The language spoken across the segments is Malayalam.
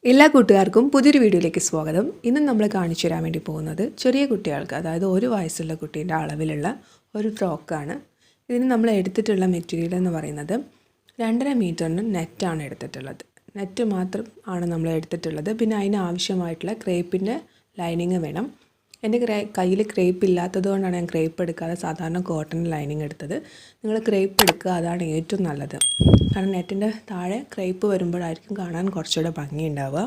എല്ലാ കൂട്ടുകാർക്കും പുതിയൊരു വീഡിയോയിലേക്ക് സ്വാഗതം. ഇന്ന് നമ്മൾ കാണിച്ചു തരാൻ വേണ്ടി പോകുന്നത് ചെറിയ കുട്ടികൾക്ക്, അതായത് 1 വയസ്സുള്ള കുട്ടീൻ്റെ അളവിലുള്ള ഒരു ഫ്രോക്കാണ്. ഇതിന് നമ്മൾ എടുത്തിട്ടുള്ള മെറ്റീരിയൽ എന്ന് പറയുന്നത് 2.5 മീറ്ററിന് നെറ്റാണ് എടുത്തിട്ടുള്ളത്. നെറ്റ് മാത്രം ആണ് നമ്മൾ എടുത്തിട്ടുള്ളത്. പിന്നെ അതിന് ആവശ്യമായിട്ടുള്ള ക്രേപ്പിൻ്റെ ലൈനിങ് വേണം. എൻ്റെ കയ്യിൽ ക്രേപ്പ് ഇല്ലാത്തത് കൊണ്ടാണ് ഞാൻ ക്രേപ്പ് എടുക്കാതെ സാധാരണ കോട്ടൺ ലൈനിങ് എടുത്തത്. നിങ്ങൾ ക്രേപ്പ് എടുക്കുക, അതാണ് ഏറ്റവും നല്ലത്. കാരണം നെറ്റിൻ്റെ താഴെ ക്രേപ്പ് വരുമ്പോഴായിരിക്കും കാണാൻ കുറച്ചുകൂടെ ഭംഗി ഉണ്ടാവുക.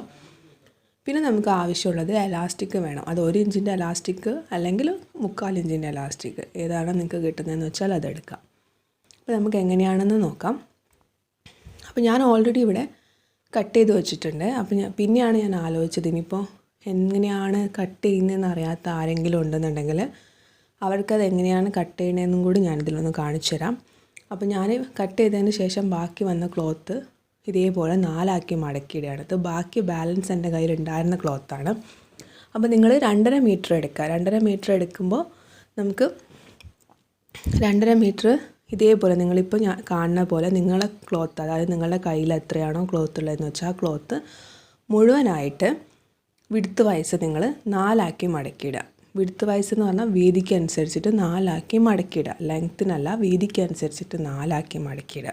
പിന്നെ നമുക്ക് ആവശ്യമുള്ളത് എലാസ്റ്റിക് വേണം. അത് 1 ഇഞ്ചിൻ്റെ എലാസ്റ്റിക് അല്ലെങ്കിൽ 3/4 ഇഞ്ചിൻ്റെ എലാസ്റ്റിക്, ഏതാണ് നിങ്ങൾക്ക് കിട്ടുന്നതെന്ന് വെച്ചാൽ അതെടുക്കാം. അപ്പോൾ നമുക്ക് എങ്ങനെയാണെന്ന് നോക്കാം. അപ്പോൾ ഞാൻ ഓൾറെഡി ഇവിടെ കട്ട് ചെയ്ത് വെച്ചിട്ടുണ്ട്. അപ്പോൾ പിന്നെയാണ് ഞാൻ ആലോചിച്ചത്, ഇനിയിപ്പോൾ എങ്ങനെയാണ് കട്ട് ചെയ്യുന്നതെന്ന് അറിയാത്ത ആരെങ്കിലും ഉണ്ടെന്നുണ്ടെങ്കിൽ അവർക്കത് എങ്ങനെയാണ് കട്ട് ചെയ്യണമെന്നും കൂടി ഞാനിതിലൊന്ന് കാണിച്ചു തരാം. അപ്പോൾ ഞാൻ കട്ട് ചെയ്തതിന് ശേഷം ബാക്കി വന്ന ക്ലോത്ത് ഇതേപോലെ 4 ആക്കി മടക്കിയിടുകയാണ്. ഇത് ബാക്കി ബാലൻസ് എൻ്റെ കയ്യിൽ ഉണ്ടായിരുന്ന ക്ലോത്താണ്. അപ്പോൾ നിങ്ങൾ 2.5 മീറ്റർ എടുക്കുക. 2.5 മീറ്റർ എടുക്കുമ്പോൾ നമുക്ക് 2.5 മീറ്റർ ഇതേപോലെ നിങ്ങളിപ്പോൾ ഞാൻ കാണുന്ന പോലെ നിങ്ങളെ ക്ലോത്ത്, അതായത് നിങ്ങളുടെ കയ്യിൽ എത്രയാണോ ക്ലോത്ത് ഉള്ളതെന്ന് വെച്ചാൽ ആ ക്ലോത്ത് മുഴുവനായിട്ട് വിഡ്ത്ത് വൈസ് നിങ്ങൾ 4 ആക്കി മടക്കിയിടുക. വിഡ്ത്ത് വൈസ് എന്ന് പറഞ്ഞാൽ വീതിക്ക് അനുസരിച്ചിട്ട് 4 ആക്കി മടക്കിയിടുക. ലെങ്ത്തിനല്ല, വീതിക്ക് അനുസരിച്ചിട്ട് 4 ആക്കി മടക്കിയിടുക.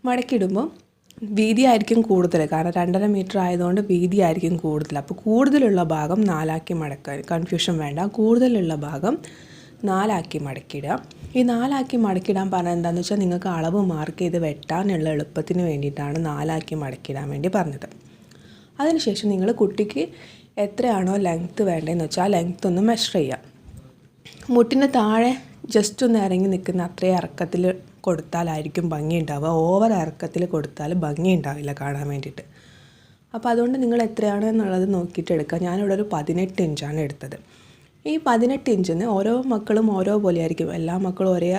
മടക്കിയിടുമ്പോൾ വീതി ആയിരിക്കും കൂടുതൽ, കാരണം 2.5 മീറ്റർ ആയതുകൊണ്ട് വീതി ആയിരിക്കും കൂടുതൽ. അപ്പോൾ കൂടുതലുള്ള ഭാഗം 4 ആക്കി മടക്കുക. കൺഫ്യൂഷൻ വേണ്ട, കൂടുതലുള്ള ഭാഗം 4 ആക്കി മടക്കിയിടുക. ഈ 4 ആക്കി മടക്കിയിടാൻ പറഞ്ഞത് എന്താണെന്ന് വെച്ചാൽ നിങ്ങൾക്ക് അളവ് മാർക്ക് ചെയ്ത് വെട്ടാനുള്ള എളുപ്പത്തിന് വേണ്ടിയിട്ടാണ് 4 ആക്കി മടക്കിയിടാൻ വേണ്ടി പറഞ്ഞത്. അതിനുശേഷം നിങ്ങൾ കുട്ടിക്ക് എത്രയാണോ ലെങ്ത്ത് വേണ്ടതെന്ന് വെച്ചാൽ ആ ലെങ്ത്ത് ഒന്ന് മെഷർ ചെയ്യാം. മുട്ടിന് താഴെ ജസ്റ്റ് ഒന്ന് ഇറങ്ങി നിൽക്കുന്ന അത്രയും ഇറക്കത്തിൽ കൊടുത്താലായിരിക്കും ഭംഗി ഉണ്ടാവുക. ഓവർ ഇറക്കത്തിൽ കൊടുത്താൽ ഭംഗി ഉണ്ടാവില്ല കാണാൻ വേണ്ടിയിട്ട്. അപ്പോൾ അതുകൊണ്ട് നിങ്ങൾ എത്രയാണ് എന്നുള്ളത് നോക്കിയിട്ട് എടുക്കുക. ഞാനിവിടെ ഒരു 18 ഇഞ്ചാണ് എടുത്തത്. ഈ 18 ഇഞ്ചിന് ഓരോ മക്കളും ഓരോ പോലെ ആയിരിക്കും. എല്ലാ മക്കളും ഒരേ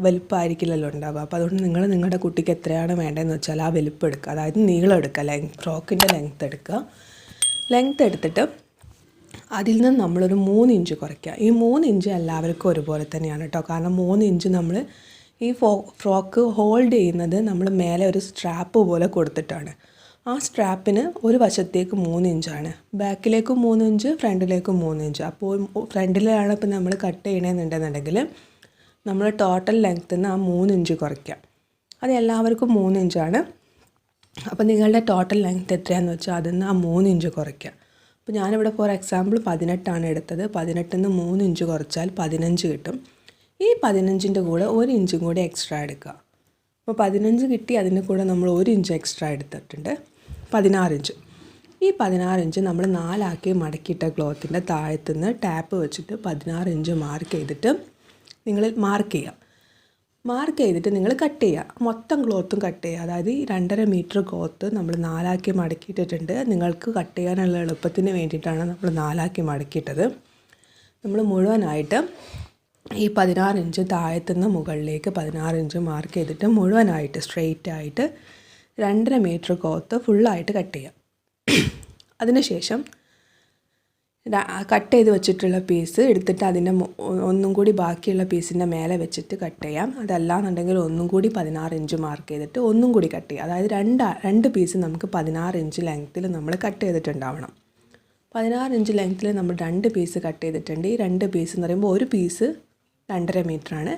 വലുപ്പമായിരിക്കില്ലല്ലോ ഉണ്ടാവുക. അപ്പോൾ അതുകൊണ്ട് നിങ്ങൾ നിങ്ങളുടെ കുട്ടിക്ക് എത്രയാണ് വേണ്ടതെന്ന് വെച്ചാൽ ആ വലുപ്പം എടുക്കുക, അതായത് നീളം എടുക്കുക. ഫ്രോക്കിൻ്റെ ലെങ്ത്ത് എടുക്കുക. ലെങ്ത്ത് എടുത്തിട്ട് അതിൽ നിന്ന് നമ്മളൊരു 3 ഇഞ്ച് കുറയ്ക്കുക. ഈ 3 ഇഞ്ച് എല്ലാവർക്കും ഒരുപോലെ തന്നെയാണ് കേട്ടോ. കാരണം 3 ഇഞ്ച് നമ്മൾ ഈ ഫ്രോക്ക് ഹോൾഡ് ചെയ്യുന്നത് നമ്മൾ മേലെ ഒരു സ്ട്രാപ്പ് പോലെ കൊടുത്തിട്ടാണ്. ആ സ്ട്രാപ്പിന് ഒരു വശത്തേക്ക് 3 ഇഞ്ചാണ്, ബാക്കിലേക്കും 3 ഇഞ്ച്, ഫ്രണ്ടിലേക്കും 3 ഇഞ്ച്. അപ്പോൾ ഫ്രണ്ടിലാണ് ഇപ്പോൾ നമ്മൾ കട്ട് ചെയ്യണമെന്നുണ്ടെന്നുണ്ടെങ്കിൽ നമ്മൾ ടോട്ടൽ ലെങ്ത്തിൽ നിന്ന് ആ 3 ഇഞ്ച് കുറയ്ക്കാം. അത് എല്ലാവർക്കും 3 ഇഞ്ചാണ്. അപ്പോൾ നിങ്ങളുടെ ടോട്ടൽ ലെങ്ത്ത് എത്രയാണെന്ന് വെച്ചാൽ അതിൽ നിന്ന് ആ 3 ഇഞ്ച് കുറയ്ക്കുക. അപ്പോൾ ഞാനിവിടെ ഫോർ എക്സാമ്പിൾ 18 എടുത്തത്. 18 നിന്ന് 3 ഇഞ്ച് കുറച്ചാൽ 15 കിട്ടും. ഈ 15ൻ്റെ കൂടെ 1 ഇഞ്ചും കൂടി എക്സ്ട്രാ എടുക്കുക. അപ്പോൾ 15 കിട്ടി, അതിൻ്റെ കൂടെ നമ്മൾ 1 ഇഞ്ച് എക്സ്ട്രാ എടുത്തിട്ടുണ്ട്, 16 ഇഞ്ച്. ഈ 16 ഇഞ്ച് നമ്മൾ 4 ആക്കി മടക്കിയിട്ട ക്ലോത്തിൻ്റെ താഴത്തുനിന്ന് ടാപ്പ് വെച്ചിട്ട് 16 ഇഞ്ച് മാർക്ക് ചെയ്തിട്ട് നിങ്ങൾ മാർക്ക് ചെയ്യുക. മാർക്ക് ചെയ്തിട്ട് നിങ്ങൾ കട്ട് ചെയ്യുക. മൊത്തം ക്ലോത്തും കട്ട് ചെയ്യുക. അതായത് ഈ 2.5 മീറ്റർ ക്ലോത്ത് നമ്മൾ 4 ആക്കി മടക്കിയിട്ടിട്ടുണ്ട്. നിങ്ങൾക്ക് കട്ട് ചെയ്യാനുള്ള എളുപ്പത്തിന് വേണ്ടിയിട്ടാണ് നമ്മൾ 4 ആക്കി മടക്കിയിട്ടത്. നമ്മൾ മുഴുവനായിട്ട് ഈ 16 ഇഞ്ച് താഴത്തുനിന്ന് മുകളിലേക്ക് 16 ഇഞ്ച് മാർക്ക് ചെയ്തിട്ട് മുഴുവനായിട്ട് സ്ട്രെയിറ്റ് ആയിട്ട് 2.5 മീറ്റർ ക്ലോത്ത് ഫുള്ളായിട്ട് കട്ട് ചെയ്യാം. അതിനുശേഷം കട്ട് ചെയ്ത് വെച്ചിട്ടുള്ള പീസ് എടുത്തിട്ട് അതിൻ്റെ ഒന്നും കൂടി ബാക്കിയുള്ള പീസിൻ്റെ മേലെ വെച്ചിട്ട് കട്ട് ചെയ്യാം. അതല്ലാന്നുണ്ടെങ്കിൽ ഒന്നും കൂടി 16 ഇഞ്ച് മാർക്ക് ചെയ്തിട്ട് ഒന്നും കൂടി കട്ട് ചെയ്യാം. അതായത് രണ്ട് പീസ് നമുക്ക് 16 ഇഞ്ച് ലെങ്ത്തിൽ നമ്മൾ കട്ട് ചെയ്തിട്ടുണ്ടാവണം. 16 ഇഞ്ച് ലെങ്ത്തിൽ നമ്മൾ 2 പീസ് കട്ട് ചെയ്തിട്ടുണ്ട്. ഈ 2 പീസ് എന്ന് പറയുമ്പോൾ ഒരു പീസ് 2.5 മീറ്ററാണ്,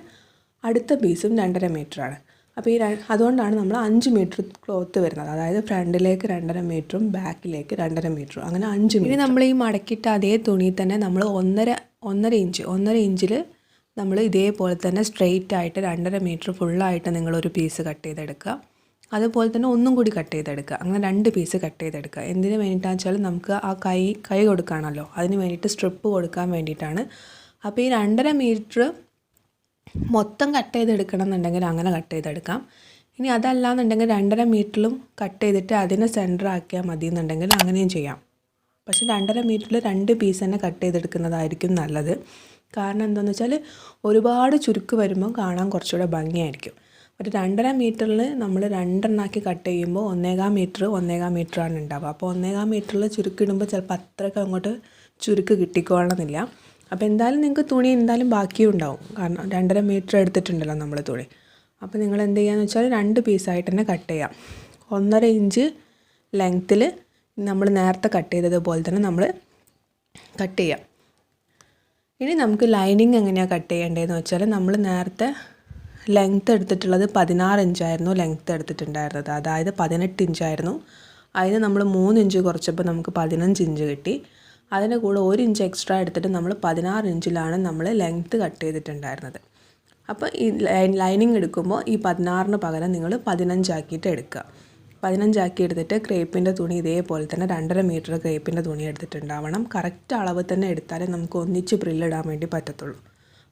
അടുത്ത പീസും 2.5 മീറ്ററാണ്. അപ്പോൾ അതുകൊണ്ടാണ് നമ്മൾ 5 മീറ്റർ ക്ലോത്ത് വരുന്നത്. അതായത് ഫ്രണ്ടിലേക്ക് 2.5 മീറ്ററും ബാക്കിലേക്ക് 2.5 മീറ്ററും, അങ്ങനെ 5 മീറ്റർ. നമ്മൾ ഈ മടക്കിയിട്ട അതേ തുണി തന്നെ നമ്മൾ 1.5 ഇഞ്ചിൽ നമ്മൾ ഇതേപോലെ തന്നെ സ്ട്രെയിറ്റ് ആയിട്ട് 2.5 മീറ്റർ ഫുള്ളായിട്ട് നിങ്ങളൊരു പീസ് കട്ട് ചെയ്തെടുക്കുക. അതുപോലെ തന്നെ ഒന്നും കൂടി കട്ട് ചെയ്തെടുക്കുക. അങ്ങനെ 2 പീസ് കട്ട് ചെയ്തെടുക്കുക. എന്തിനു വേണ്ടിയിട്ടാണെന്ന് വെച്ചാൽ നമുക്ക് ആ കൈ കൊടുക്കുകയാണല്ലോ, അതിന് വേണ്ടിയിട്ട് സ്ട്രിപ്പ് കൊടുക്കാൻ വേണ്ടിയിട്ടാണ്. അപ്പോൾ ഈ 2.5 മീറ്റർ മൊത്തം കട്ട് ചെയ്തെടുക്കണം എന്നുണ്ടെങ്കിൽ അങ്ങനെ കട്ട് ചെയ്തെടുക്കാം. ഇനി അതല്ലാന്നുണ്ടെങ്കിൽ 2.5 മീറ്ററിലും കട്ട് ചെയ്തിട്ട് അതിനെ സെൻറ്റർ ആക്കിയാൽ മതി എന്നുണ്ടെങ്കിൽ അങ്ങനെയും ചെയ്യാം. പക്ഷേ 2.5 മീറ്ററിൽ 2 പീസ് തന്നെ കട്ട് ചെയ്തെടുക്കുന്നതായിരിക്കും നല്ലത്. കാരണം എന്താണെന്ന് വെച്ചാൽ ഒരുപാട് ചുരുക്ക് വരുമ്പോൾ കാണാൻ കുറച്ചുകൂടെ ഭംഗിയായിരിക്കും. ഒരു 2.5 മീറ്ററിൽ നമ്മൾ 2 എണ്ണാക്കി കട്ട് ചെയ്യുമ്പോൾ 1.25 മീറ്ററാണ് ഉണ്ടാവുക. അപ്പോൾ 1.25 മീറ്ററിൽ ചുരുക്കിടുമ്പോൾ ചിലപ്പോൾ അത്രയ്ക്ക് അങ്ങോട്ട് ചുരുക്ക് കിട്ടിക്കൊള്ളണമെന്നില്ല. അപ്പോൾ എന്തായാലും നിങ്ങൾക്ക് തുണി എന്തായാലും ബാക്കിയും ഉണ്ടാവും, കാരണം 2.5 മീറ്റർ എടുത്തിട്ടുണ്ടല്ലോ നമ്മൾ തുണി. അപ്പോൾ നിങ്ങൾ എന്ത് ചെയ്യുകയെന്ന് വെച്ചാൽ 2 പീസായിട്ട് തന്നെ കട്ട് ചെയ്യാം. 1.5 ഇഞ്ച് ലെങ്ത്തിൽ നമ്മൾ നേരത്തെ കട്ട് ചെയ്തതുപോലെ തന്നെ നമ്മൾ കട്ട് ചെയ്യാം. ഇനി നമുക്ക് ലൈനിങ് എങ്ങനെയാണ് കട്ട് ചെയ്യേണ്ടതെന്ന് വെച്ചാൽ നമ്മൾ നേരത്തെ ലെങ്ത്ത് എടുത്തിട്ടുള്ളത് 16 ഇഞ്ചായിരുന്നു ലെങ്ത്ത് എടുത്തിട്ടുണ്ടായിരുന്നത്. അതായത് 18 ഇഞ്ചായിരുന്നു. അതിന് നമ്മൾ 3 ഇഞ്ച് കുറച്ചപ്പോൾ നമുക്ക് 15 ഇഞ്ച് കിട്ടി. അതിൻ്റെ കൂടെ 1 ഇഞ്ച് എക്സ്ട്രാ എടുത്തിട്ട് നമ്മൾ 16 ഇഞ്ചിലാണ് നമ്മൾ ലെങ്ത്ത് കട്ട് ചെയ്തിട്ടുണ്ടായിരുന്നത്. അപ്പോൾ ഈ ലൈനിങ് എടുക്കുമ്പോൾ ഈ 16ന് പകരം നിങ്ങൾ 15 ആക്കിയിട്ട് എടുക്കുക. 15 ആക്കി എടുത്തിട്ട് ക്രേപ്പിൻ്റെ തുണി ഇതേപോലെ തന്നെ 2.5 മീറ്റർ ക്രേപ്പിൻ്റെ തുണി എടുത്തിട്ടുണ്ടാവണം. കറക്റ്റ് അളവ് തന്നെ എടുത്താലേ നമുക്ക് ഒന്നിച്ച് പ്രില്ലിടാൻ വേണ്ടി പറ്റത്തുള്ളൂ.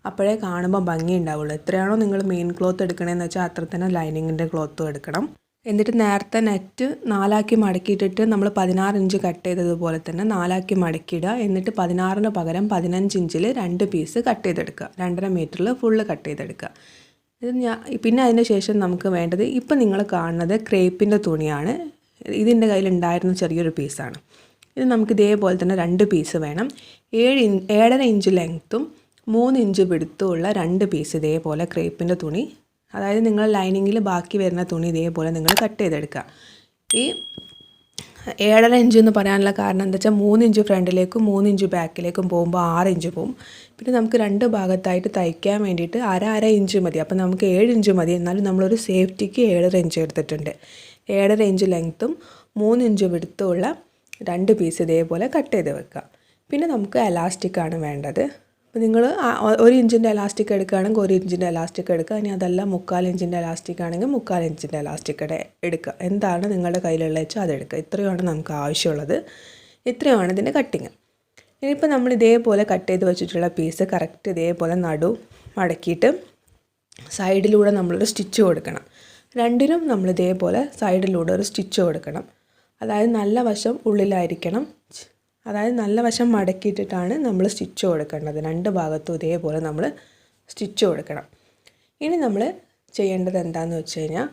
അപ്പോഴേ കാണുമ്പോൾ ഭംഗി ഉണ്ടാവുള്ളൂ. എത്രയാണോ നിങ്ങൾ മെയിൻ ക്ലോത്ത് എടുക്കണമെന്ന് വെച്ചാൽ അത്ര തന്നെ ലൈനിങ്ങിൻ്റെ ക്ലോത്തും എടുക്കണം. എന്നിട്ട് നേരത്തെ നെറ്റ് 4 മടക്കിയിട്ടിട്ട് നമ്മൾ 16 ഇഞ്ച് കട്ട് ചെയ്തതുപോലെ തന്നെ 4 മടക്കിയിടുക. എന്നിട്ട് 16ന് പകരം 15 ഇഞ്ചിൽ 2 പീസ് കട്ട് ചെയ്തെടുക്കുക. 2.5 മീറ്ററിൽ ഫുള്ള് കട്ട് ചെയ്തെടുക്കുക. ഇത് പിന്നെ അതിന് ശേഷം നമുക്ക് വേണ്ടത് ഇപ്പം നിങ്ങൾ കാണുന്നത് ക്രേപ്പിൻ്റെ തുണിയാണ്. ഇതിൻ്റെ കയ്യിലുണ്ടായിരുന്ന ചെറിയൊരു പീസാണ്. ഇത് നമുക്ക് ഇതേപോലെ തന്നെ 2 പീസ് വേണം. 7.5 ഇഞ്ച് ലെങ്ത്തും 3 ഇഞ്ച് വിടുത്തുമുള്ള 2 പീസ് ഇതേപോലെ ക്രേപ്പിൻ്റെ തുണി, അതായത് നിങ്ങൾ ലൈനിങ്ങിൽ ബാക്കി വരുന്ന തുണി ഇതേപോലെ നിങ്ങൾ കട്ട് ചെയ്തെടുക്കുക. ഈ 7.5 ഇഞ്ച് എന്ന് പറയാനുള്ള കാരണം എന്താ വെച്ചാൽ 3 ഇഞ്ച് ഫ്രണ്ടിലേക്കും 3 ഇഞ്ച് ബാക്കിലേക്കും പോകുമ്പോൾ 6 ഇഞ്ച് പോകും. പിന്നെ നമുക്ക് 2 ഭാഗത്തായിട്ട് തയ്ക്കാൻ വേണ്ടിയിട്ട് അര ഇഞ്ച് മതി. അപ്പോൾ നമുക്ക് 7 ഇഞ്ച് മതി. എന്നാലും നമ്മളൊരു സേഫ്റ്റിക്ക് 7.5 ഇഞ്ച് എടുത്തിട്ടുണ്ട്. 7.5 ഇഞ്ച് ലെങ്ത്തും 3 ഇഞ്ച് വിടുത്തുമുള്ള 2 പീസ് ഇതേപോലെ കട്ട് ചെയ്ത് വെക്കുക. പിന്നെ നമുക്ക് എലാസ്റ്റിക്കാണ് വേണ്ടത്. അപ്പോൾ നിങ്ങൾ 1 ഇഞ്ചിൻ്റെ എലാസ്റ്റിക് എടുക്കുകയാണെങ്കിൽ 1 ഇഞ്ചിൻ്റെ എലാസ്റ്റിക് എടുക്കുക. ഇനി അതല്ല 3/4 ഇഞ്ചിൻ്റെ എലാസ്റ്റിക് ആണെങ്കിൽ 3/4 ഇഞ്ചിൻ്റെ എലാസ്റ്റിക് എടുക്കുക. എന്താണ് നിങ്ങളുടെ കയ്യിലുള്ള വെച്ചാൽ അതെടുക്കുക. ഇത്രയുമാണ് നമുക്ക് ആവശ്യമുള്ളത്. ഇത്രയുമാണ് ഇതിൻ്റെ കട്ടിങ്. ഇനിയിപ്പോൾ നമ്മൾ ഇതേപോലെ കട്ട് ചെയ്ത് വെച്ചിട്ടുള്ള പീസ് കറക്റ്റ് ഇതേപോലെ നടു മടക്കിയിട്ട് സൈഡിലൂടെ നമ്മളൊരു സ്റ്റിച്ച് കൊടുക്കണം. രണ്ടിനും നമ്മൾ ഇതേപോലെ സൈഡിലൂടെ ഒരു സ്റ്റിച്ച് കൊടുക്കണം. അതായത് നല്ല വശം ഉള്ളിലായിരിക്കണം. അതായത് നല്ല വശം മടക്കിയിട്ടിട്ടാണ് നമ്മൾ സ്റ്റിച്ച് കൊടുക്കേണ്ടത്. 2 ഭാഗത്തും ഇതേപോലെ നമ്മൾ സ്റ്റിച്ച് കൊടുക്കണം. ഇനി നമ്മൾ ചെയ്യേണ്ടത് എന്താണെന്ന് വെച്ച് കഴിഞ്ഞാൽ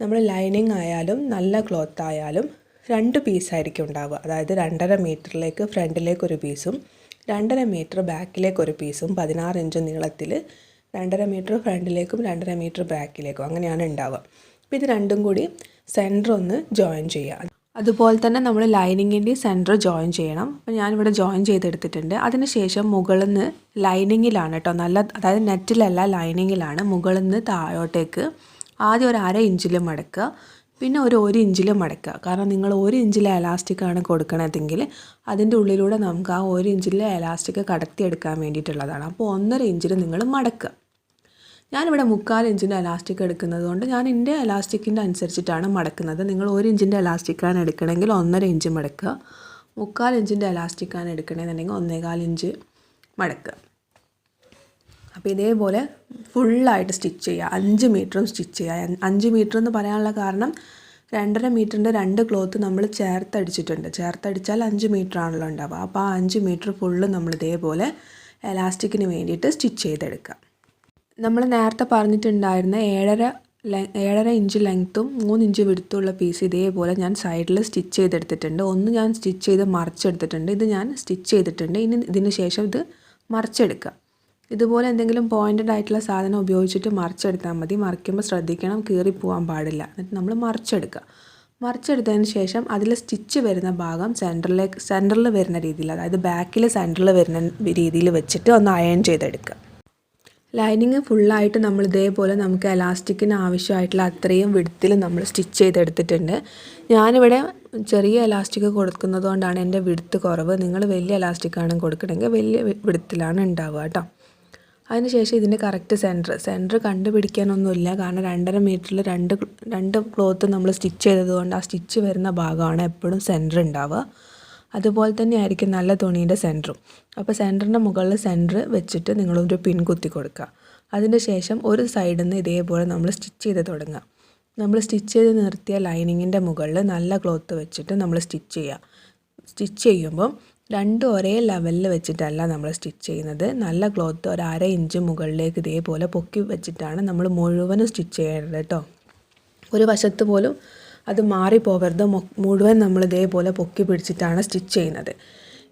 നമ്മൾ ലൈനിങ് ആയാലും നല്ല ക്ലോത്ത് ആയാലും 2 പീസായിരിക്കും ഉണ്ടാവുക. അതായത് 2.5 മീറ്ററിലേക്ക് ഫ്രണ്ടിലേക്ക് ഒരു പീസും 2.5 മീറ്റർ ബാക്കിലേക്ക് ഒരു പീസും 16 ഇഞ്ച് നീളത്തിൽ 2.5 മീറ്റർ ഫ്രണ്ടിലേക്കും 2.5 മീറ്റർ ബാക്കിലേക്കും അങ്ങനെയാണ് ഉണ്ടാവുക. അപ്പോൾ ഇത് രണ്ടും കൂടി സെൻറ്റർ ഒന്ന് ജോയിൻ ചെയ്യുക. അതുപോലെ തന്നെ നമ്മൾ ലൈനിങ്ങിൻ്റെ സെൻറ്റർ ജോയിൻ ചെയ്യണം. അപ്പോൾ ഞാനിവിടെ ജോയിൻ ചെയ്തെടുത്തിട്ടുണ്ട്. അതിനുശേഷം മുകളിൽ നിന്ന് ലൈനിങ്ങിലാണ് കേട്ടോ, അതായത് നെറ്റിലല്ല ലൈനിങ്ങിലാണ് മുകളിൽ നിന്ന് താഴോട്ടേക്ക് ആദ്യം ഒരു 1/2 ഇഞ്ചിൽ മടക്കുക, പിന്നെ ഒരു 1 ഇഞ്ചിൽ മടക്കുക. കാരണം നിങ്ങൾ 1 ഇഞ്ചിലെ എലാസ്റ്റിക്കാണ് കൊടുക്കണതെങ്കിൽ അതിൻ്റെ ഉള്ളിലൂടെ നമുക്ക് ആ 1 ഇഞ്ചിലെ എലാസ്റ്റിക് കടത്തിയെടുക്കാൻ വേണ്ടിയിട്ടുള്ളതാണ്. അപ്പോൾ 1.5 ഇഞ്ചിൽ നിങ്ങൾ മടക്കുക. ഞാനിവിടെ 3/4 ഇഞ്ചിൻ്റെ എലാസ്റ്റിക് എടുക്കുന്നത് കൊണ്ട് ഞാൻ എൻ്റെ എലാസ്റ്റിക്കിൻ്റെ അനുസരിച്ചിട്ടാണ് മടക്കുന്നത്. നിങ്ങൾ 1 ഇഞ്ചിൻ്റെ എലാസ്റ്റിക്കാണ് എടുക്കണമെങ്കിൽ 1.5 ഇഞ്ച് മടക്കുക. 3/4 ഇഞ്ചിൻ്റെ എലാസ്റ്റിക്കാണ് എടുക്കണമെന്നുണ്ടെങ്കിൽ 1.25 ഇഞ്ച് മടക്കുക. അപ്പോൾ ഇതേപോലെ ഫുള്ളായിട്ട് സ്റ്റിച്ച് ചെയ്യുക. 5 മീറ്ററും സ്റ്റിച്ച് ചെയ്യുക. 5 മീറ്റർ എന്ന് പറയാനുള്ള കാരണം 2.5 മീറ്ററിൻ്റെ 2 ക്ലോത്ത് നമ്മൾ ചേർത്തടിച്ചിട്ടുണ്ട്. ചേർത്തടിച്ചാൽ 5 മീറ്റർ ആണല്ലോ ഉണ്ടാവുക. അപ്പോൾ ആ 5 മീറ്റർ ഫുള്ള് നമ്മൾ ഇതേപോലെ എലാസ്റ്റിക്കിന് വേണ്ടിയിട്ട് സ്റ്റിച്ച് ചെയ്തെടുക്കുക. നമ്മൾ നേരത്തെ പറഞ്ഞിട്ടുണ്ടായിരുന്ന 7.5 ഇഞ്ച് ലെങ്ത്തും 3 ഇഞ്ച് വിടുത്തുള്ള പീസ് ഇതേപോലെ ഞാൻ സൈഡിൽ സ്റ്റിച്ച് ചെയ്തെടുത്തിട്ടുണ്ട്. ഒന്ന് ഞാൻ സ്റ്റിച്ച് ചെയ്ത് മറിച്ചെടുത്തിട്ടുണ്ട്. ഇത് ഞാൻ സ്റ്റിച്ച് ചെയ്തിട്ടുണ്ട്. ഇനി ഇതിന് ശേഷം ഇത് മറിച്ചെടുക്കുക. ഇതുപോലെ എന്തെങ്കിലും പോയിൻറ്റഡ് ആയിട്ടുള്ള സാധനം ഉപയോഗിച്ചിട്ട് മറിച്ചെടുത്താൽ മതി. മറിക്കുമ്പോൾ ശ്രദ്ധിക്കണം, കീറിപ്പോവാൻ പാടില്ല. എന്നിട്ട് നമ്മൾ മറിച്ചെടുക്കുക. മറിച്ചെടുത്തതിന് ശേഷം അതിൽ സ്റ്റിച്ച് വരുന്ന ഭാഗം സെൻറ്ററിൽ വരുന്ന രീതിയിൽ, അതായത് ബാക്കിൽ സെൻറ്ററിൽ വരുന്ന രീതിയിൽ വെച്ചിട്ട് ഒന്ന് അയൺ ചെയ്തെടുക്കുക. ലൈനിങ് ഫുള്ളായിട്ട് നമ്മൾ ഇതേപോലെ നമുക്ക് എലാസ്റ്റിക്കിന് ആവശ്യമായിട്ടുള്ള അത്രയും വിഡ്ത്തിൽ നമ്മൾ സ്റ്റിച്ച് ചെയ്തെടുത്തിട്ടുണ്ട്. ഞാനിവിടെ ചെറിയ എലാസ്റ്റിക് കൊടുക്കുന്നത് കൊണ്ടാണ് എൻ്റെ വിഡ്ത്ത് കുറവ്. നിങ്ങൾ വലിയ എലാസ്റ്റിക്കാണ് കൊടുക്കണമെങ്കിൽ വലിയ വിഡ്ത്തിലാണ് ഉണ്ടാവുക കേട്ടോ. അതിനുശേഷം ഇതിൻ്റെ കറക്റ്റ് സെൻറ്റർ കണ്ടുപിടിക്കാനൊന്നുമില്ല. കാരണം 2.5 മീറ്ററിൽ രണ്ട് ക്ലോത്ത് നമ്മൾ സ്റ്റിച്ച് ചെയ്തതുകൊണ്ട് ആ സ്റ്റിച്ച് വരുന്ന ഭാഗമാണ് എപ്പോഴും സെൻറ്റർ ഉണ്ടാവുക. അതുപോലെ തന്നെ ആയിരിക്കും നല്ല തുണീൻ്റെ സെൻറ്ററും. അപ്പോൾ സെൻറ്ററിൻ്റെ മുകളിൽ സെൻറ്റർ വെച്ചിട്ട് നിങ്ങളൊരു പിൻ കുത്തി കൊടുക്കുക. അതിന് ശേഷം ഒരു സൈഡിൽ നിന്ന് ഇതേപോലെ നമ്മൾ സ്റ്റിച്ച് ചെയ്ത് തുടങ്ങുക. നമ്മൾ സ്റ്റിച്ച് ചെയ്ത് നിർത്തിയ ലൈനിങ്ങിൻ്റെ മുകളിൽ നല്ല ക്ലോത്ത് വെച്ചിട്ട് നമ്മൾ സ്റ്റിച്ച് ചെയ്യുക. സ്റ്റിച്ച് ചെയ്യുമ്പം രണ്ടും ഒരേ ലെവലിൽ വെച്ചിട്ടല്ല നമ്മൾ സ്റ്റിച്ച് ചെയ്യുന്നത്. നല്ല ക്ലോത്ത് 1/2 ഇഞ്ച് മുകളിലേക്ക് ഇതേപോലെ പൊക്കി വെച്ചിട്ടാണ് നമ്മൾ മുഴുവനും സ്റ്റിച്ച് ചെയ്യേണ്ടത് കേട്ടോ. ഒരു വശത്ത് പോലും അത് മാറിപ്പോകരുത്. മുഴുവൻ നമ്മൾ ഇതേപോലെ പൊക്കി പിടിച്ചിട്ടാണ് സ്റ്റിച്ച് ചെയ്യുന്നത്.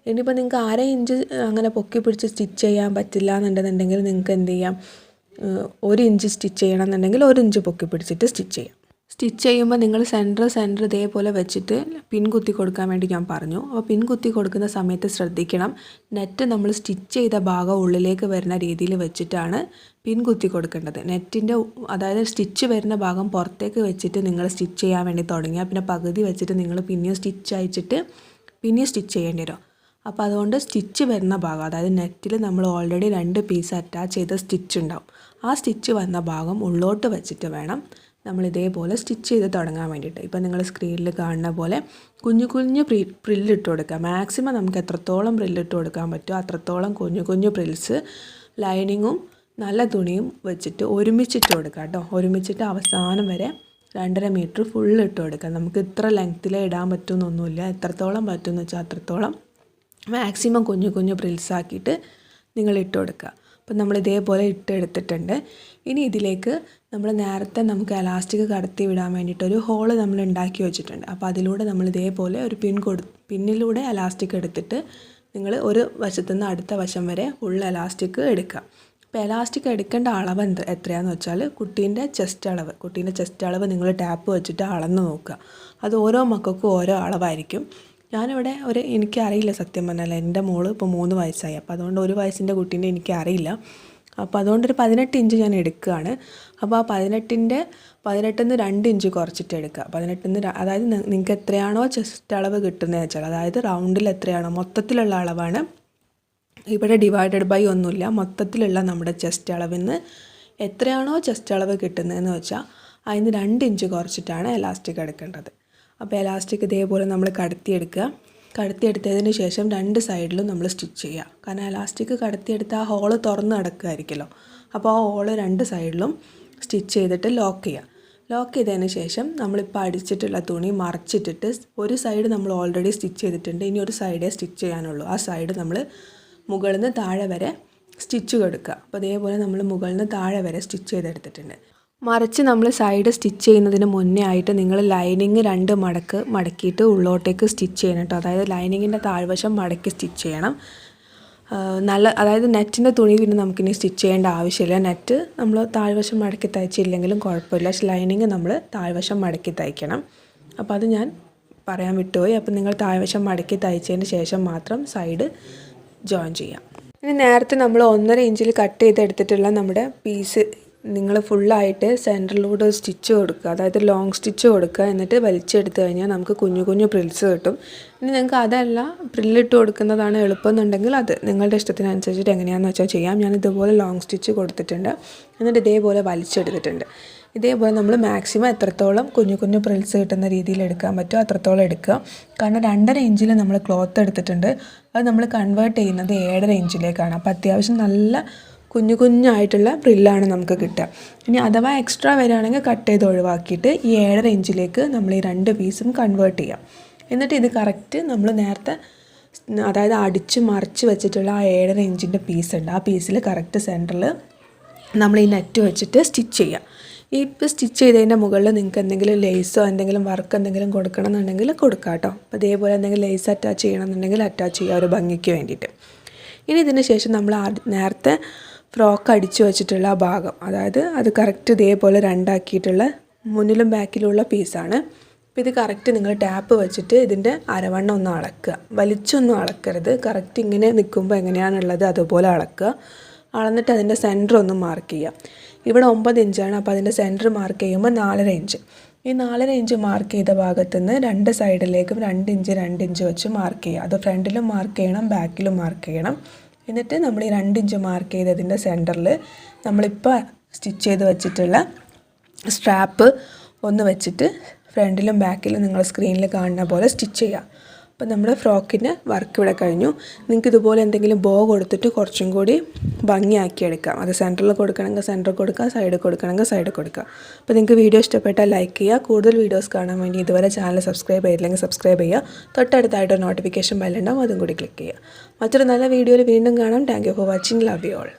ഇനിയിപ്പോൾ നിങ്ങൾക്ക് 1/2 ഇഞ്ച് അങ്ങനെ പൊക്കി പിടിച്ച് സ്റ്റിച്ച് ചെയ്യാൻ പറ്റില്ല എന്നുണ്ടെന്നുണ്ടെങ്കിൽ നിങ്ങൾക്ക് എന്ത് ചെയ്യാം, 1 ഇഞ്ച് സ്റ്റിച്ച് ചെയ്യണം എന്നുണ്ടെങ്കിൽ 1 ഇഞ്ച് പൊക്കി പിടിച്ചിട്ട് സ്റ്റിച്ച് ചെയ്യാം. സ്റ്റിച്ച് ചെയ്യുമ്പോൾ നിങ്ങൾ സെൻറ്റർ ഇതേപോലെ വെച്ചിട്ട് പിൻ കുത്തി കൊടുക്കാൻ വേണ്ടി ഞാൻ പറഞ്ഞു. അപ്പോൾ പിൻ കുത്തി കൊടുക്കുന്ന സമയത്ത് ശ്രദ്ധിക്കണം, നെറ്റ് നമ്മൾ സ്റ്റിച്ച് ചെയ്ത ഭാഗം ഉള്ളിലേക്ക് വരുന്ന രീതിയിൽ വെച്ചിട്ടാണ് പിൻ കുത്തി കൊടുക്കേണ്ടത്. നെറ്റിൻ്റെ അതായത് സ്റ്റിച്ച് വരുന്ന ഭാഗം പുറത്തേക്ക് വെച്ചിട്ട് നിങ്ങൾ സ്റ്റിച്ച് ചെയ്യാൻ വേണ്ടി തുടങ്ങിയാൽ പിന്നെ പകുതി വെച്ചിട്ട് നിങ്ങൾ പിന്നെയും സ്റ്റിച്ച് അയച്ചിട്ട് പിന്നെയും സ്റ്റിച്ച് ചെയ്യേണ്ടി വരും. അപ്പോൾ അതുകൊണ്ട് സ്റ്റിച്ച് വരുന്ന ഭാഗം, അതായത് നെറ്റിൽ നമ്മൾ ഓൾറെഡി 2 പീസ് അറ്റാച്ച് ചെയ്ത സ്റ്റിച്ച് ഉണ്ടാവും, ആ സ്റ്റിച്ച് വന്ന ഭാഗം ഉള്ളോട്ട് വെച്ചിട്ട് വേണം നമ്മൾ ഇതേപോലെ സ്റ്റിച്ച് ചെയ്ത് തുടങ്ങാൻ വേണ്ടിയിട്ട്. ഇപ്പോൾ നിങ്ങൾ സ്ക്രീനിൽ കാണുന്ന പോലെ കുഞ്ഞു പ്രില്ലിട്ട് കൊടുക്കുക. മാക്സിമം നമുക്ക് എത്രത്തോളം പ്രില്ലിട്ട് കൊടുക്കാൻ പറ്റുമോ അത്രത്തോളം കുഞ്ഞു പ്രിൽസ് ലൈനിങ്ങും നല്ല തുണിയും വെച്ചിട്ട് ഒരുമിച്ചിട്ട് കൊടുക്കുക കേട്ടോ. ഒരുമിച്ചിട്ട് അവസാനം വരെ 2.5 മീറ്റർ ഫുള്ള് ഇട്ട് കൊടുക്കുക. നമുക്ക് ഇത്ര ലെങ്ത്തിലേ ഇടാൻ പറ്റുമെന്നൊന്നുമില്ല, എത്രത്തോളം പറ്റുമെന്ന് വെച്ചാൽ അത്രത്തോളം മാക്സിമം കുഞ്ഞു പ്രിൽസാക്കിയിട്ട് നിങ്ങൾ ഇട്ട് കൊടുക്കുക. അപ്പം നമ്മൾ ഇതേപോലെ എടുത്തിട്ടുണ്ട്. ഇനി ഇതിലേക്ക് നമ്മൾ നേരത്തെ നമുക്ക് എലാസ്റ്റിക് കടത്തി വിടാൻ വേണ്ടിയിട്ടൊരു ഹോള് നമ്മൾ ഉണ്ടാക്കി വെച്ചിട്ടുണ്ട്. അപ്പോൾ അതിലൂടെ നമ്മൾ ഇതേപോലെ ഒരു പിന്നിലൂടെ എലാസ്റ്റിക് എടുത്തിട്ട് നിങ്ങൾ ഒരു വശത്തു നിന്ന് അടുത്ത വശം വരെ ഫുൾ എലാസ്റ്റിക് എടുക്കുക. അപ്പോൾ എലാസ്റ്റിക് എടുക്കേണ്ട അളവ് എത്രയാണെന്ന് വെച്ചാൽ കുട്ടീൻ്റെ ചെസ്റ്റ് അളവ് നിങ്ങൾ ടാപ്പ് വെച്ചിട്ട് അളന്ന് നോക്കുക. അത് ഓരോ മക്കൾക്കും ഓരോ അളവായിരിക്കും. ഞാനിവിടെ എനിക്കറിയില്ല സത്യം പറഞ്ഞാൽ, എൻ്റെ മോള് ഇപ്പോൾ 3 വയസ്സായി. അപ്പോൾ അതുകൊണ്ട് 1 വയസ്സിൻ്റെ കുട്ടീൻ്റെ എനിക്കറിയില്ല. അപ്പോൾ അതുകൊണ്ടൊരു 18 ഇഞ്ച് ഞാൻ എടുക്കുകയാണ്. അപ്പോൾ ആ 18-ൻ്റെ 18-ന്ന് 2 ഇഞ്ച് കുറച്ചിട്ട് എടുക്കുക. 18-ന്ന് അതായത് നിങ്ങൾക്ക് എത്രയാണോ ചെസ്റ്റ് അളവ് കിട്ടുന്നതെന്ന് വെച്ചാൽ, അതായത് റൗണ്ടിൽ എത്രയാണോ മൊത്തത്തിലുള്ള അളവാണ്, ഇവിടെ ഡിവൈഡഡ് ബൈ ഒന്നുമില്ല, മൊത്തത്തിലുള്ള നമ്മുടെ ചെസ്റ്റ് അളവിന്ന് എത്രയാണോ ചെസ്റ്റ് അളവ് കിട്ടുന്നതെന്ന് വെച്ചാൽ അതിന് 2 ഇഞ്ച് കുറച്ചിട്ടാണ് എലാസ്റ്റിക് എടുക്കേണ്ടത്. അപ്പോൾ എലാസ്റ്റിക് ഇതേപോലെ നമ്മൾ കടത്തിയെടുത്തതിന് ശേഷം 2 സൈഡിലും നമ്മൾ സ്റ്റിച്ച് ചെയ്യുക. കാരണം എലാസ്റ്റിക് കടത്തിയെടുത്ത് ആ ഹോള് തുറന്ന് കിടക്കുമായിരിക്കുമല്ലോ. അപ്പോൾ ആ ഹോള് 2 സൈഡിലും സ്റ്റിച്ച് ചെയ്തിട്ട് ലോക്ക് ചെയ്യുക. ലോക്ക് ചെയ്തതിന് ശേഷം നമ്മളിപ്പോൾ അടിച്ചിട്ടുള്ള തുണി മറച്ചിട്ടിട്ട് ഒരു സൈഡ് നമ്മൾ ഓൾറെഡി സ്റ്റിച്ച് ചെയ്തിട്ടുണ്ട്, ഇനി ഒരു സൈഡേ സ്റ്റിച്ച് ചെയ്യാനുള്ളൂ. ആ സൈഡ് നമ്മൾ മുകളിൽ നിന്ന് താഴെ വരെ സ്റ്റിച്ച് കൊടുക്കുക. അപ്പോൾ അതേപോലെ നമ്മൾ മുകളിൽ നിന്ന് താഴെ വരെ സ്റ്റിച്ച് ചെയ്തെടുത്തിട്ടുണ്ട്. മറിച്ച് നമ്മൾ സൈഡ് സ്റ്റിച്ച് ചെയ്യുന്നതിന് മുന്നേ ആയിട്ട് നിങ്ങൾ ലൈനിങ് 2 മടക്കിയിട്ട് ഉള്ളോട്ടേക്ക് സ്റ്റിച്ച് ചെയ്യണം കേട്ടോ. അതായത് ലൈനിങ്ങിൻ്റെ താഴ്വശം മടക്കി സ്റ്റിച്ച് ചെയ്യണം. അതായത് നെറ്റിൻ്റെ തുണി പിന്നെ നമുക്കിനി സ്റ്റിച്ച് ചെയ്യേണ്ട ആവശ്യമില്ല. നെറ്റ് നമ്മൾ താഴ്വശം മടക്കി തയ്ച്ചില്ലെങ്കിലും കുഴപ്പമില്ല, പക്ഷേ ലൈനിങ് നമ്മൾ താഴ്വശം മടക്കി തയ്ക്കണം. അപ്പോൾ അത് ഞാൻ പറയാൻ വിട്ടുപോയി. അപ്പോൾ നിങ്ങൾ താഴ്വശം മടക്കി തയ്ച്ചതിന് ശേഷം മാത്രം സൈഡ് ജോയിൻ ചെയ്യാം. ഇനി നേരത്തെ നമ്മൾ 1.5 ഇഞ്ചിൽ കട്ട് ചെയ്തെടുത്തിട്ടുള്ള നമ്മുടെ പീസ് നിങ്ങൾ ഫുള്ളായിട്ട് സെൻറ്ററിലൂടെ സ്റ്റിച്ച് കൊടുക്കുക, അതായത് ലോങ് സ്റ്റിച്ച് കൊടുക്കുക. എന്നിട്ട് വലിച്ചെടുത്ത് കഴിഞ്ഞാൽ നമുക്ക് കുഞ്ഞു പ്രിൽസ് കിട്ടും. ഇനി നിങ്ങൾക്ക് അതല്ല പ്രില്ലിട്ട് കൊടുക്കുന്നതാണ് എളുപ്പം എന്നുണ്ടെങ്കിൽ അത് നിങ്ങളുടെ ഇഷ്ടത്തിനനുസരിച്ചിട്ട് എങ്ങനെയാണെന്ന് വെച്ചാൽ ചെയ്യാം. ഞാൻ ഇതുപോലെ ലോങ് സ്റ്റിച്ച് കൊടുത്തിട്ടുണ്ട്, എന്നിട്ട് ഇതേപോലെ വലിച്ചെടുത്തിട്ടുണ്ട്. ഇതേപോലെ നമ്മൾ മാക്സിമം എത്രത്തോളം കുഞ്ഞു പ്രിൽസ് കിട്ടുന്ന രീതിയിൽ എടുക്കാൻ പറ്റുമോ അത്രത്തോളം എടുക്കുക. കാരണം 2.5 ഇഞ്ചിൽ നമ്മൾ ക്ലോത്ത് എടുത്തിട്ടുണ്ട്, അത് നമ്മൾ കൺവേർട്ട് ചെയ്യുന്നത് 7.5 ഇഞ്ചിലേക്കാണ്. അപ്പോൾ അത്യാവശ്യം നല്ല കുഞ്ഞായിട്ടുള്ള പ്രില്ലാണ് നമുക്ക് കിട്ടുക. ഇനി അഥവാ എക്സ്ട്രാ വരികയാണെങ്കിൽ കട്ട് ചെയ്ത് ഒഴിവാക്കിയിട്ട് ഈ 7.5 ഇഞ്ചിലേക്ക് നമ്മൾ ഈ 2 പീസും കൺവേർട്ട് ചെയ്യാം. എന്നിട്ട് ഇത് കറക്റ്റ് നമ്മൾ നേരത്തെ അതായത് അടിച്ച് മറിച്ച് വെച്ചിട്ടുള്ള ആ 7.5 ഇഞ്ചിൻ്റെ പീസ് ഉണ്ട്, ആ പീസിൽ കറക്റ്റ് സെൻറ്ററിൽ നമ്മൾ ഈ നെറ്റ് വെച്ചിട്ട് സ്റ്റിച്ച് ചെയ്യുക. ഇപ്പോൾ സ്റ്റിച്ച് ചെയ്തതിൻ്റെ മുകളിൽ നിങ്ങൾക്ക് എന്തെങ്കിലും ലേസോ എന്തെങ്കിലും വർക്ക് എന്തെങ്കിലും കൊടുക്കണം എന്നുണ്ടെങ്കിൽ കൊടുക്കാം കേട്ടോ. അപ്പോൾ അതേപോലെ എന്തെങ്കിലും ലേസ് അറ്റാച്ച് ചെയ്യണമെന്നുണ്ടെങ്കിൽ അറ്റാച്ച് ചെയ്യുക ഒരു ഭംഗിക്ക് വേണ്ടിയിട്ട്. ഇനി ഇതിന് ശേഷം നമ്മൾ നേരത്തെ ഫ്രോക്ക് അടിച്ചു വെച്ചിട്ടുള്ള ആ ഭാഗം, അതായത് അത് കറക്റ്റ് ഇതേപോലെ 2 ആക്കിയിട്ടുള്ള മുന്നിലും ബാക്കിലുള്ള പീസാണ്. അപ്പോൾ ഇത് കറക്റ്റ് നിങ്ങൾ ടാപ്പ് വെച്ചിട്ട് ഇതിൻ്റെ അരവണ്ണം ഒന്ന് അളക്കുക, വലിച്ചൊന്നും അളക്കരുത്. കറക്റ്റ് ഇങ്ങനെ നിൽക്കുമ്പോൾ എങ്ങനെയാണുള്ളത് അതുപോലെ അളക്കുക. അളന്നിട്ട് അതിൻ്റെ സെൻറ്റർ ഒന്ന് മാർക്ക് ചെയ്യുക. ഇവിടെ 9 ഇഞ്ചാണ്, അപ്പോൾ അതിൻ്റെ സെൻറ്റർ മാർക്ക് ചെയ്യുമ്പോൾ 4.5 ഇഞ്ച്. ഈ 4.5 ഇഞ്ച് മാർക്ക് ചെയ്ത ഭാഗത്തുനിന്ന് 2 സൈഡിലേക്കും 2 ഇഞ്ച് വെച്ച് മാർക്ക് ചെയ്യുക. അത് ഫ്രണ്ടിലും മാർക്ക് ചെയ്യണം, ബാക്കിലും മാർക്ക് ചെയ്യണം. എന്നിട്ട് നമ്മൾ ഈ 2 ഇഞ്ച് മാർക്ക് ചെയ്തതിൻ്റെ സെൻറ്ററിൽ നമ്മളിപ്പോൾ സ്റ്റിച്ച് ചെയ്ത് വെച്ചിട്ടുള്ള സ്ട്രാപ്പ് ഒന്ന് വെച്ചിട്ട് ഫ്രണ്ടിലും ബാക്കിലും നിങ്ങൾ സ്ക്രീനിൽ കാണുന്ന പോലെ സ്റ്റിച്ച് ചെയ്യുക. അപ്പോൾ നമ്മുടെ ഫ്രോക്കിൻ്റെ വർക്ക് ഇവിടെ കഴിഞ്ഞു. നിങ്ങൾക്ക് ഇതുപോലെ എന്തെങ്കിലും ബോ കൊടുത്തിട്ട് കുറച്ചും കൂടി ഭംഗിയാക്കിയെടുക്കാം. അത് സെൻറ്ററിൽ കൊടുക്കണമെങ്കിൽ സെൻറ്ററിൽ കൊടുക്കുക, സൈഡിൽ കൊടുക്കണമെങ്കിൽ സൈഡിൽ കൊടുക്കുക. അപ്പോൾ നിങ്ങൾക്ക് വീഡിയോ ഇഷ്ടപ്പെട്ടാൽ ലൈക്ക് ചെയ്യുക. കൂടുതൽ വീഡിയോസ് കാണാൻ വേണ്ടി ഇതുവരെ ചാനൽ സബ്സ്ക്രൈബ് ചെയ്തില്ലെങ്കിൽ സബ്സ്ക്രൈബ് ചെയ്യുക. തൊട്ടടുത്തായിട്ട് നോട്ടിഫിക്കേഷൻ ബെല്ലുണ്ടാവും, അതും കൂടി ക്ലിക്ക് ചെയ്യുക. മറ്റൊരു നല്ല വീഡിയോയിൽ വീണ്ടും കാണാം. Thank you for watching. Love you all.